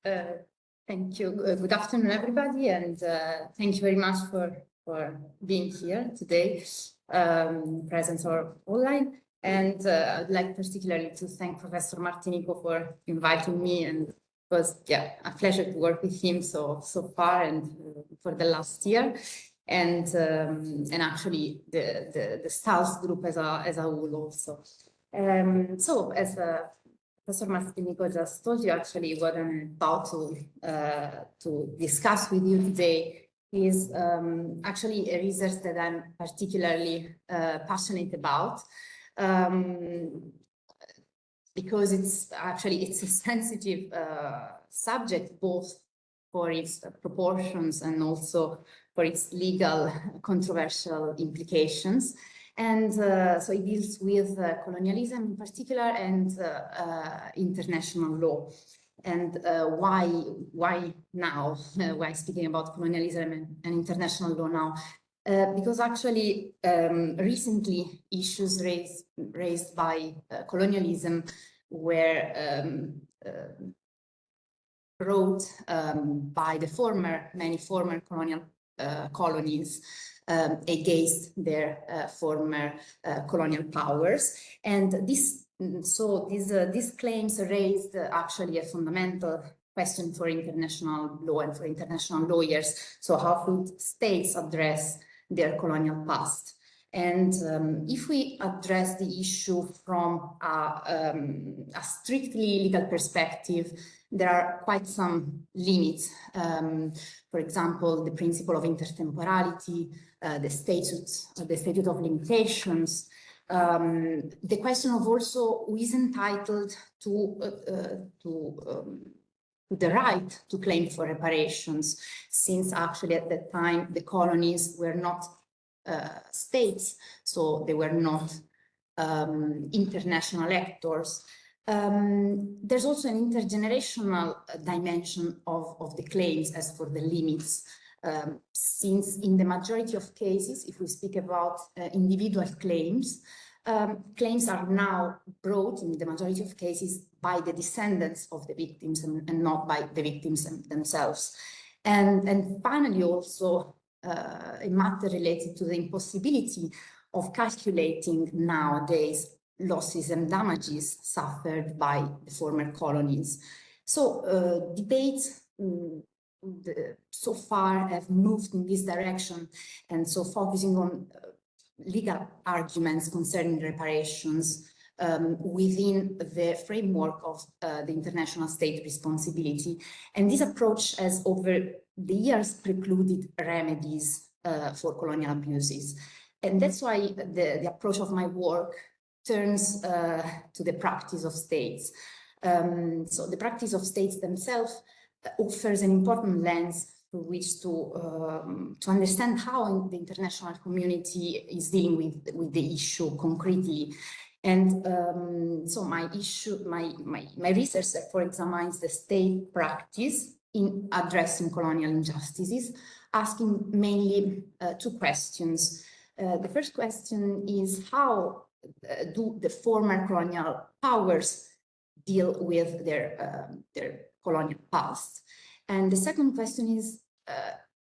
Thank you. Good afternoon, everybody, and thank you very much for being here today, present or online. And I'd like particularly to thank Professor Martinico for inviting me, and it was a pleasure to work with him so far and for the last year, and actually the STALS group as a whole also. So as Professor Martinico just told you, actually what I'm about to discuss with you today is actually a research that I'm particularly passionate about, because it's a sensitive subject, both for its proportions and also for its legal controversial implications. And so it deals with colonialism in particular and international law. And why now? Why speaking about colonialism and international law now? Because actually recently issues raised by colonialism were brought by the many former colonial colonies against their former colonial powers. And these claims raised actually a fundamental question for international law and for international lawyers. So how could states address their colonial past? And if we address the issue from a strictly legal perspective, there are quite some limits. For example, the principle of intertemporality, the statute of limitations, the question of also who is entitled to the right to claim for reparations, since actually at that time the colonies were not states, so they were not international actors. There's also an intergenerational dimension of the claims as for the limits, since in the majority of cases, if we speak about individual claims, claims are now brought in the majority of cases by the descendants of the victims and not by the victims themselves. And finally, also a matter related to the impossibility of calculating nowadays losses and damages suffered by the former colonies. So debates so far have moved in this direction, and so focusing on legal arguments concerning reparations within the framework of the international state responsibility. And this approach has over the years precluded remedies for colonial abuses. And that's why the approach of my work turns to the practice of states. So the practice of states themselves offers an important lens through which to understand how the international community is dealing with the issue concretely. And so my research therefore examines the state practice in addressing colonial injustices, asking mainly two questions. The first question is, how do the former colonial powers deal with their colonial past? And the second question is,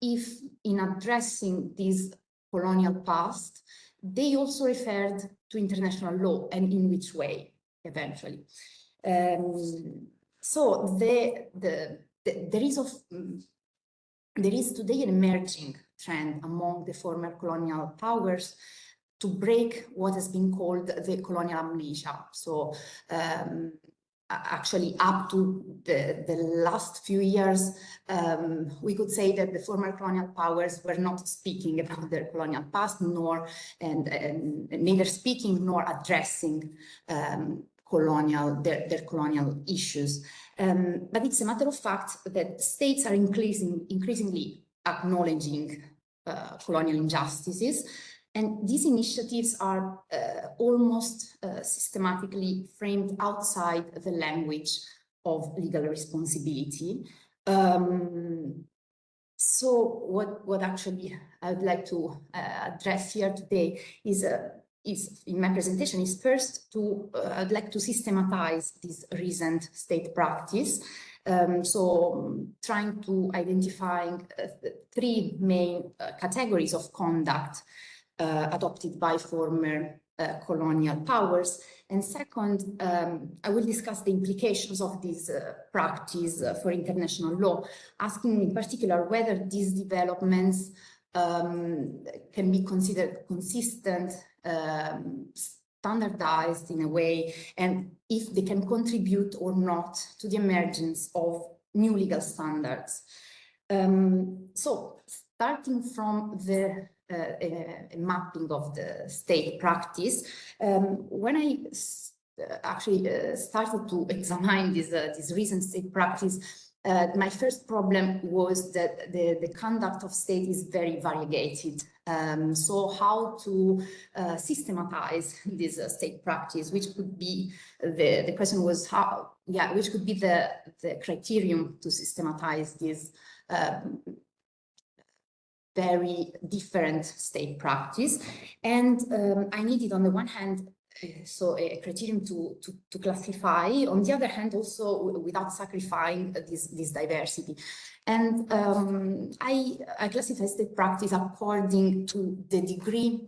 if in addressing this colonial past, they also referred to international law, and in which way, eventually. So there is today an emerging trend among the former colonial powers to break what has been called the colonial amnesia. So actually up to the last few years, we could say that the former colonial powers were not speaking about their colonial past, neither speaking nor addressing their colonial issues. But it's a matter of fact that states are increasingly acknowledging colonial injustices. And these initiatives are almost systematically framed outside the language of legal responsibility. So what actually I would like to address here today is in my presentation is first I'd like to systematize this recent state practice Trying to identify three main categories of conduct adopted by former colonial powers. And second, I will discuss the implications of this practice for international law, asking in particular whether these developments can be considered consistent, standardized in a way, and if they can contribute or not to the emergence of new legal standards. So starting from the mapping of the state practice, when I actually started to examine this recent state practice, my first problem was that the conduct of state is very variegated. So how to systematize this state practice, which could be, the question was how, which could be the criterion to systematize this very different state practice. And I needed, on the one hand, so a criterion to classify, on the other hand also without sacrificing this diversity. And I classify state practice according to the degree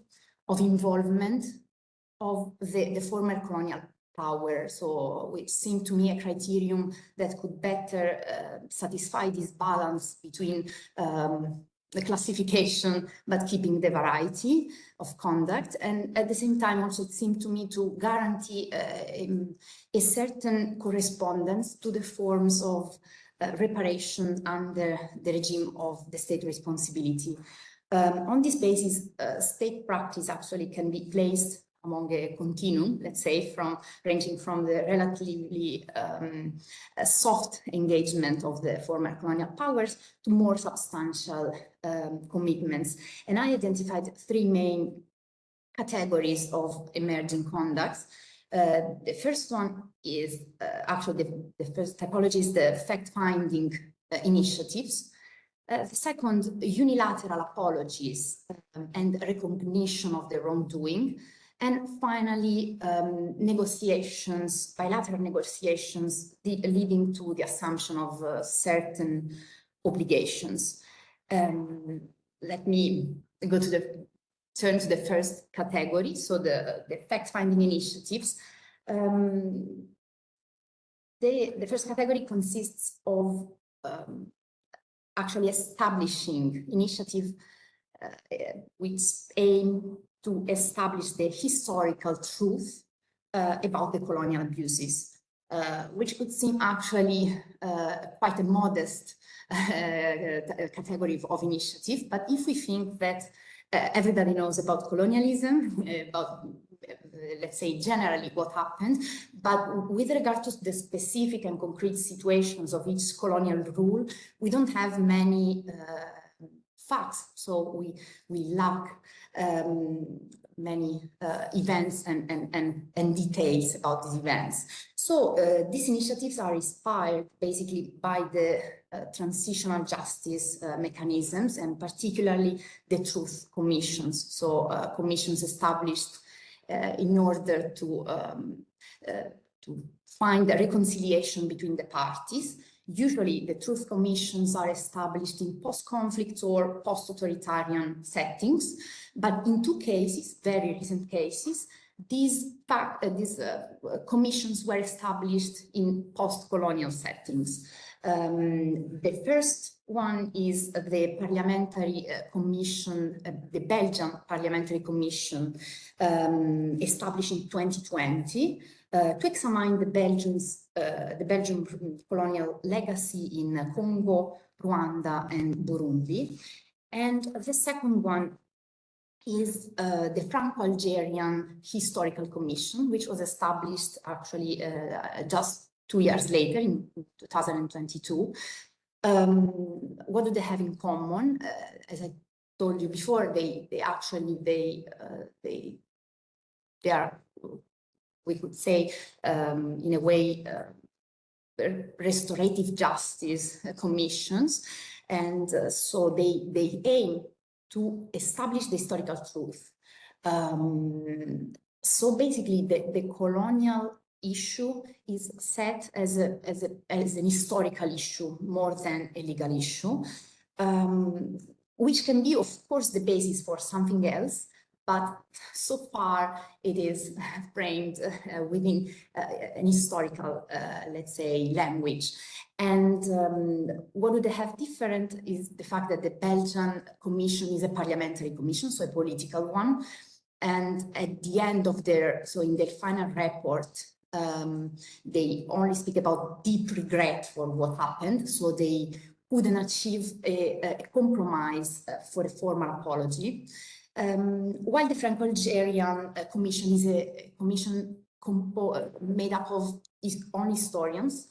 of involvement of the former colonial power, so which seemed to me a criterion that could better satisfy this balance between the classification, but keeping the variety of conduct. And at the same time, also it seemed to me to guarantee a certain correspondence to the forms of reparation under the regime of the state responsibility. On this basis, state practice actually can be placed among a continuum, let's say, ranging from the relatively soft engagement of the former colonial powers to more substantial commitments. And I identified three main categories of emerging conducts. The first one is actually the first typology is the fact-finding initiatives. The second, unilateral apologies and recognition of the wrongdoing. And finally, negotiations, bilateral negotiations leading to the assumption of certain obligations. Let me go to turn to the first category, so the fact-finding initiatives. The first category consists of actually establishing initiative which aim to establish the historical truth about the colonial abuses, which could seem actually quite a modest category of initiative. But if we think that everybody knows about colonialism, about, let's say, generally what happened, but with regard to the specific and concrete situations of each colonial rule, we don't have many facts, so we lack many events and details about these events. So these initiatives are inspired basically by the transitional justice mechanisms, and particularly the truth commissions. So commissions established in order to find a reconciliation between the parties. Usually the truth commissions are established in post-conflict or post-authoritarian settings, but in two cases, very recent cases, these commissions were established in post-colonial settings. The first one is the parliamentary commission, the Belgian parliamentary commission, established in 2020 to examine the Belgian colonial legacy in Congo, Rwanda, and Burundi. And the second one is the Franco-Algerian Historical Commission, which was established actually just 2 years later in 2022. What do they have in common? As I told you before, they are, we could say, in a way, restorative justice commissions, and so they aim to establish the historical truth. So basically, the colonial issue is set as an historical issue more than a legal issue, which can be, of course, the basis for something else, but so far it is framed within an historical, let's say, language. And what would have different is the fact that the Belgian Commission is a parliamentary commission, so a political one. And at the end of so in their final report, they only speak about deep regret for what happened. So they couldn't achieve a compromise for a formal apology. While the Franco-Algerian Commission is a commission made up of only historians,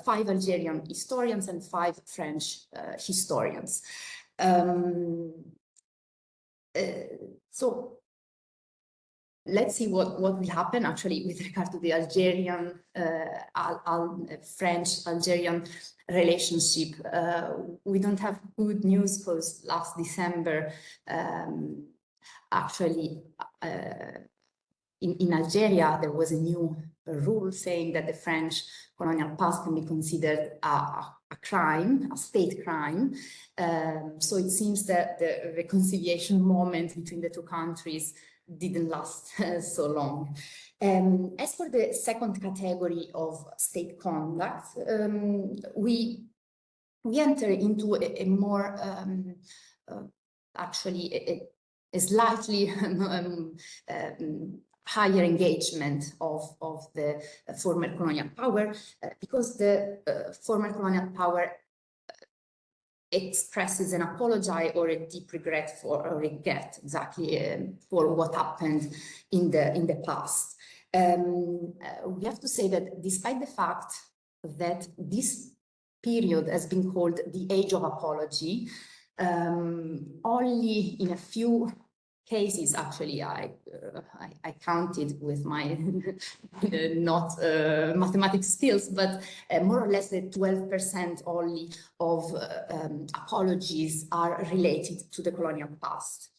5 Algerian historians and 5 French historians. So let's see what will happen actually with regard to the Algerian, French-Algerian relationship. We don't have good news because last December, actually, in Algeria, there was a new rule saying that the French colonial past can be considered a crime, a state crime. So it seems that the reconciliation moment between the two countries didn't last so long. As for the second category of state conduct, we enter into a more, actually, a slightly higher engagement of the former colonial power, because the former colonial power expresses an apology or a deep regret for, or regret exactly for what happened in the past. We have to say that despite the fact that this period has been called the age of apology, only in a few cases, actually, I counted with my not mathematics skills, but more or less 12% only of apologies are related to the colonial past.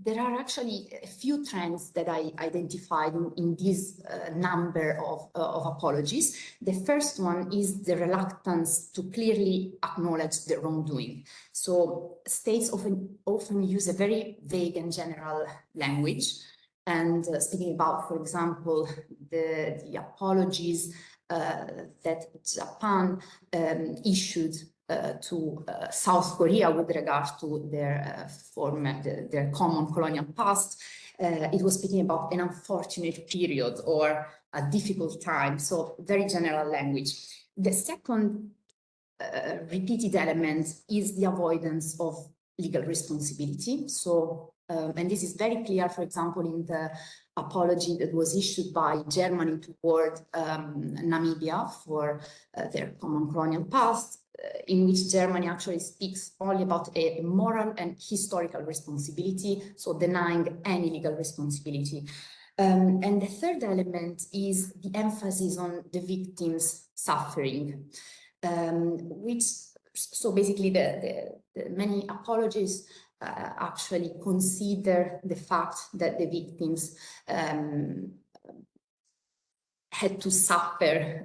There are actually a few trends that I identified in this number of apologies. The first one is the reluctance to clearly acknowledge the wrongdoing. So states often use a very vague and general language. And speaking about, for example, the apologies that Japan issued to South Korea with regard to their their common colonial past, it was speaking about an unfortunate period or a difficult time, so very general language. The second repeated element is the avoidance of legal responsibility. So, and this is very clear, for example, in the apology that was issued by Germany toward Namibia for their common colonial past, in which Germany actually speaks only about a moral and historical responsibility, so denying any legal responsibility. And the third element is the emphasis on the victim's suffering, which, so basically the many apologies actually consider the fact that the victims had to suffer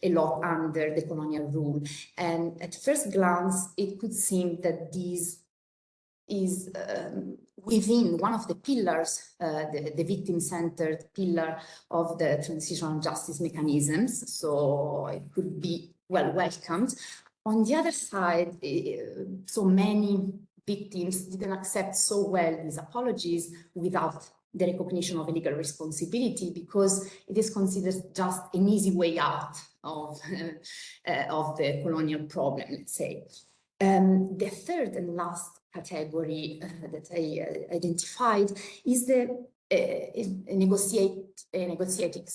a lot under the colonial rule. And at first glance, it could seem that this is within one of the pillars, the victim-centered pillar of the transitional justice mechanisms, so it could be well welcomed. On the other side, so many victims didn't accept so well these apologies without the recognition of a legal responsibility, because it is considered just an easy way out of the colonial problem, let's say. The third and last category that I identified is the negotiating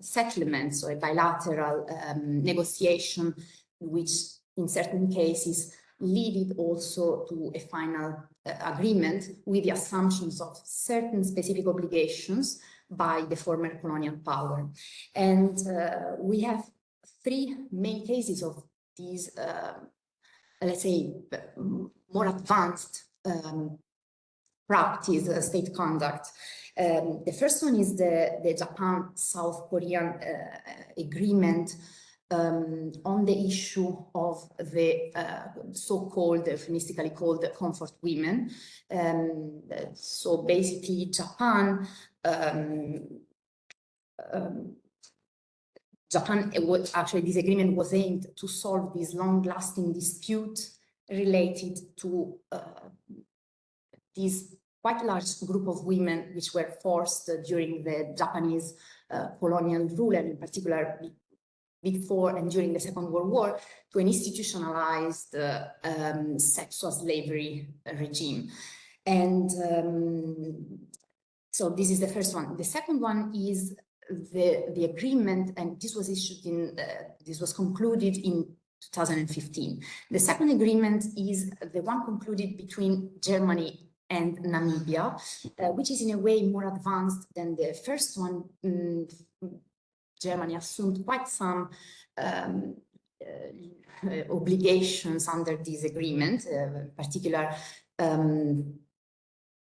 settlement, so a bilateral negotiation, which in certain cases leaded also to a final agreement with the assumptions of certain specific obligations by the former colonial power. And we have 3 main cases of these, let's say, more advanced practice, state conduct. The first one is the Japan-South Korean agreement on the issue of the so-called, euphemistically called comfort women. So basically Japan, actually this agreement was aimed to solve this long-lasting dispute related to this quite large group of women which were forced during the Japanese colonial rule, and in particular before and during the Second World War, to an institutionalized sexual slavery regime. And so this is the first one. The second one is the agreement, and this was issued in, this was concluded in 2015. The second agreement is the one concluded between Germany and Namibia, which is in a way more advanced than the first one. Germany assumed quite some obligations under this agreement. In particular,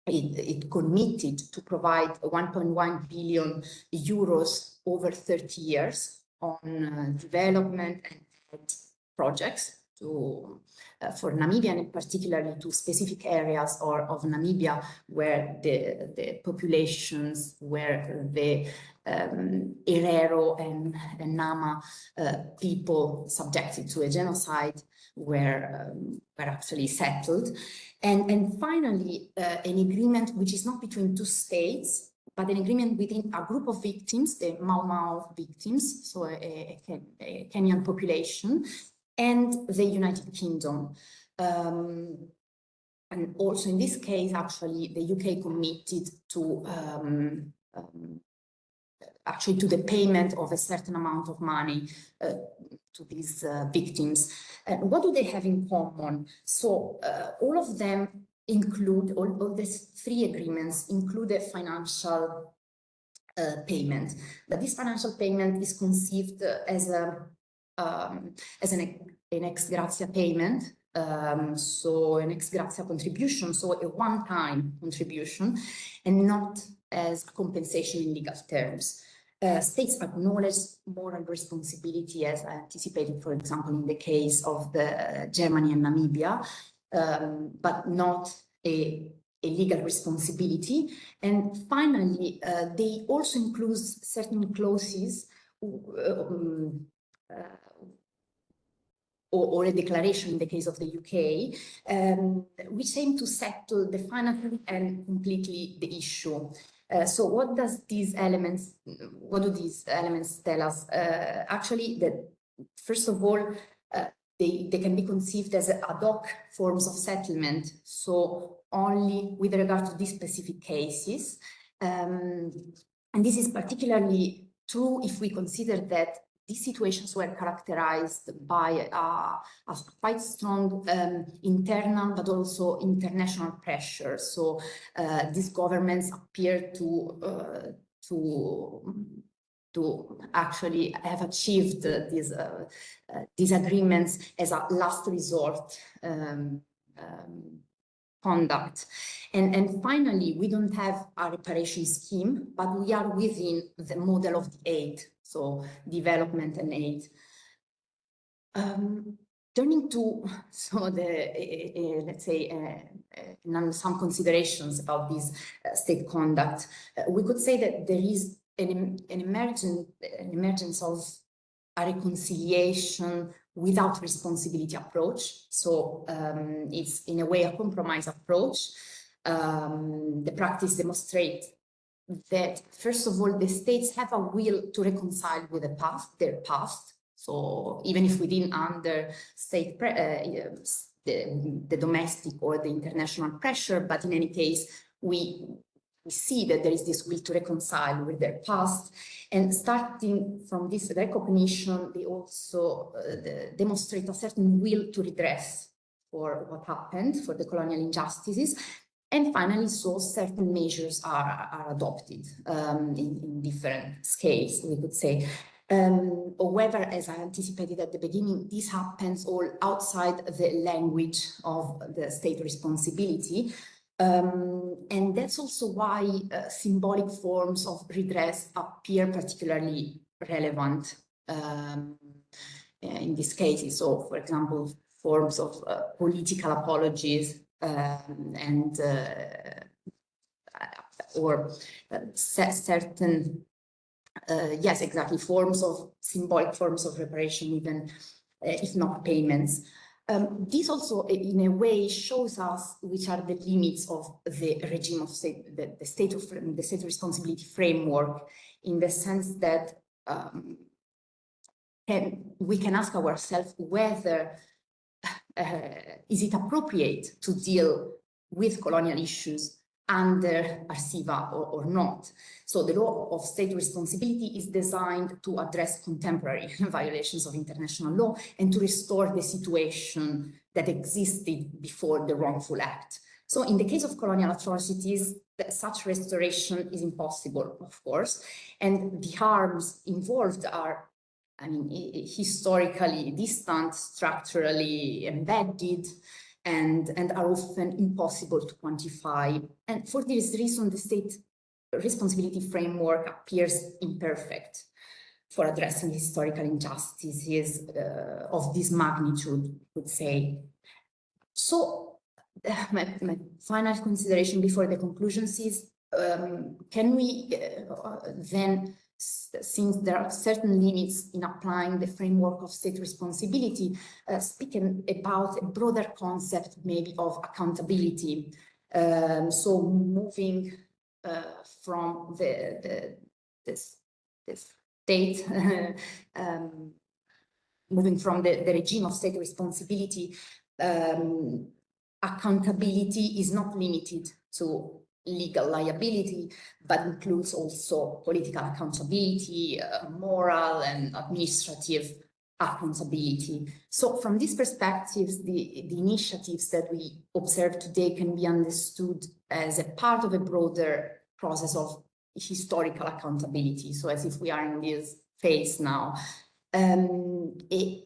it committed to provide 1.1 billion euros over 30 years on development and projects for Namibia, and particularly to specific areas of Namibia where the populations, where the Herero and Nama people subjected to a genocide were actually settled. And finally, an agreement which is not between two states, but an agreement within a group of victims, the Mau Mau victims, so a Kenyan population, and the United Kingdom. And also in this case, actually, the UK committed to actually to the payment of a certain amount of money to these victims. What do they have in common? So all of them include, all these three agreements include a financial payment. But this financial payment is conceived as an ex gratia payment, so an ex gratia contribution, so a one-time contribution, and not as compensation in legal terms. States acknowledge moral responsibility, as I anticipated, for example, in the case of the Germany and Namibia, but not a legal responsibility. And finally, they also include certain clauses or a declaration in the case of the UK, which aim to settle definitively and completely the issue. So what do these elements tell us? Actually, that first of all, they can be conceived as ad hoc forms of settlement, so only with regard to these specific cases. And this is particularly true if we consider that these situations were characterized by a quite strong internal but also international pressure. So these governments appear to actually have achieved these agreements as a last resort conduct. And finally, we don't have a reparation scheme, but we are within the model of the aid, so development and aid. Turning to let's say some considerations about this state conduct, we could say that there is an emergence of a reconciliation without responsibility approach. So it's in a way a compromise approach. The practice demonstrates that, first of all, the states have a will to reconcile with their past. So even if we didn't under state the domestic or the international pressure, but in any case, we see that there is this will to reconcile with their past. And starting from this recognition, they also demonstrate a certain will to redress for what happened, for the colonial injustices. And finally, so certain measures are adopted in different scales, we could say. However, as I anticipated at the beginning, this happens all outside the language of the state responsibility. And that's also why symbolic forms of redress appear particularly relevant in these cases. So, for example, forms of political apologies and or certain, yes, exactly, forms of symbolic forms of reparation, even if not payments. This also, in a way, shows us which are the limits of the regime of state, the state responsibility framework, in the sense that we can ask ourselves whether is it appropriate to deal with colonial issues under ARCIVA or not. So the law of state responsibility is designed to address contemporary violations of international law and to restore the situation that existed before the wrongful act. So in the case of colonial atrocities, such restoration is impossible, of course, and the harms involved are, I mean, historically distant, structurally embedded, and are often impossible to quantify. And for this reason, the state responsibility framework appears imperfect for addressing historical injustices of this magnitude, I would say. So my final consideration before the conclusions is, can we then, since there are certain limits in applying the framework of state responsibility, speaking about a broader concept maybe of accountability. So moving from the state, moving from the regime of state responsibility, accountability is not limited to legal liability, but includes also political accountability, moral and administrative accountability. So from these perspectives, the initiatives that we observe today can be understood as a part of a broader process of historical accountability. So as if we are in this phase now, a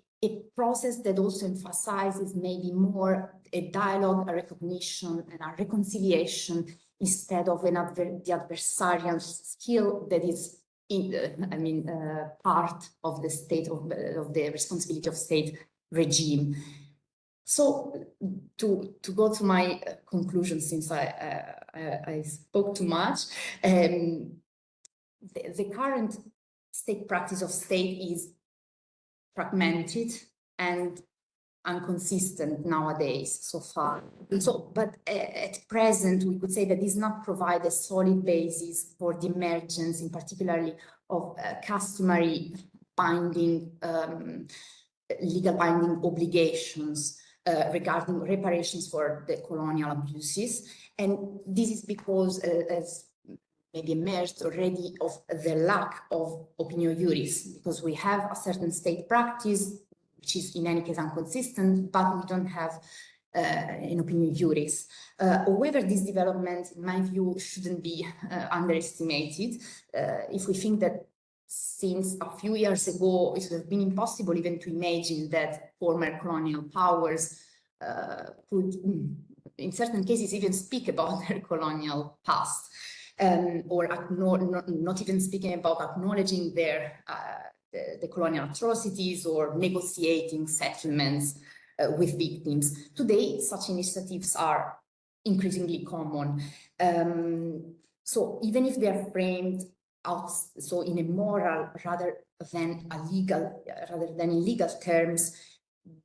process that also emphasizes maybe more a dialogue, a recognition, and a reconciliation instead of the adversarial skill that is part of the state of the responsibility of state regime. So to go to my conclusion, since I spoke too much, the current state practice of state is fragmented and inconsistent nowadays so far. So, but at present, we could say that does not provide a solid basis for the emergence, in particularly of customary binding, legal binding obligations regarding reparations for the colonial abuses. And this is because, as maybe emerged already, of the lack of opinio juris, because we have a certain state practice which is in any case inconsistent, but we don't have an opinio juris. However, this development, in my view, shouldn't be underestimated. If we think that since a few years ago, it would have been impossible even to imagine that former colonial powers could, in certain cases, even speak about their colonial past, or not even speaking about acknowledging their the colonial atrocities or negotiating settlements with victims. Today, such initiatives are increasingly common. So even if they are framed out, so in a moral rather than in legal terms,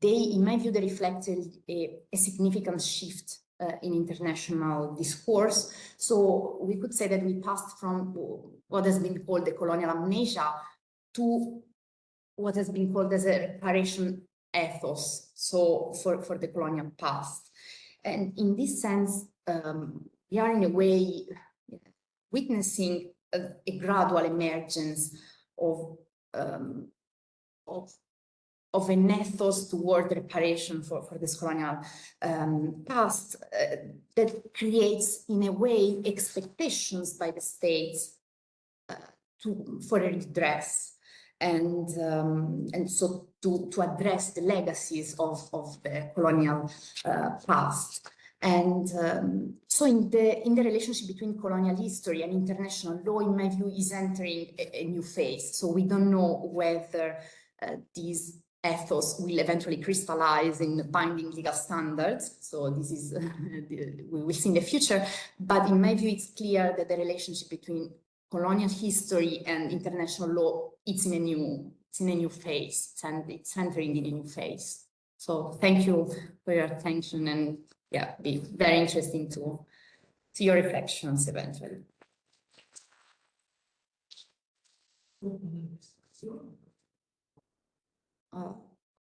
they, in my view, they reflect a significant shift in international discourse. So we could say that we passed from what has been called the colonial amnesia to what has been called as a reparation ethos, so for the colonial past. And in this sense, we are in a way witnessing a gradual emergence of an ethos toward for this colonial past that creates, in a way, expectations by the states for a redress, and so to address the legacies of the colonial past. And so in the relationship between colonial history and international law, in my view, is entering a new phase. So we don't know whether these ethos will eventually crystallize in binding legal standards. So this is, we will see in the future. But in my view, it's clear that the relationship between colonial history and international law, it's in a new phase, and it's entering in a new phase. So thank you for your attention, and yeah, be very interesting to see your reflections eventually.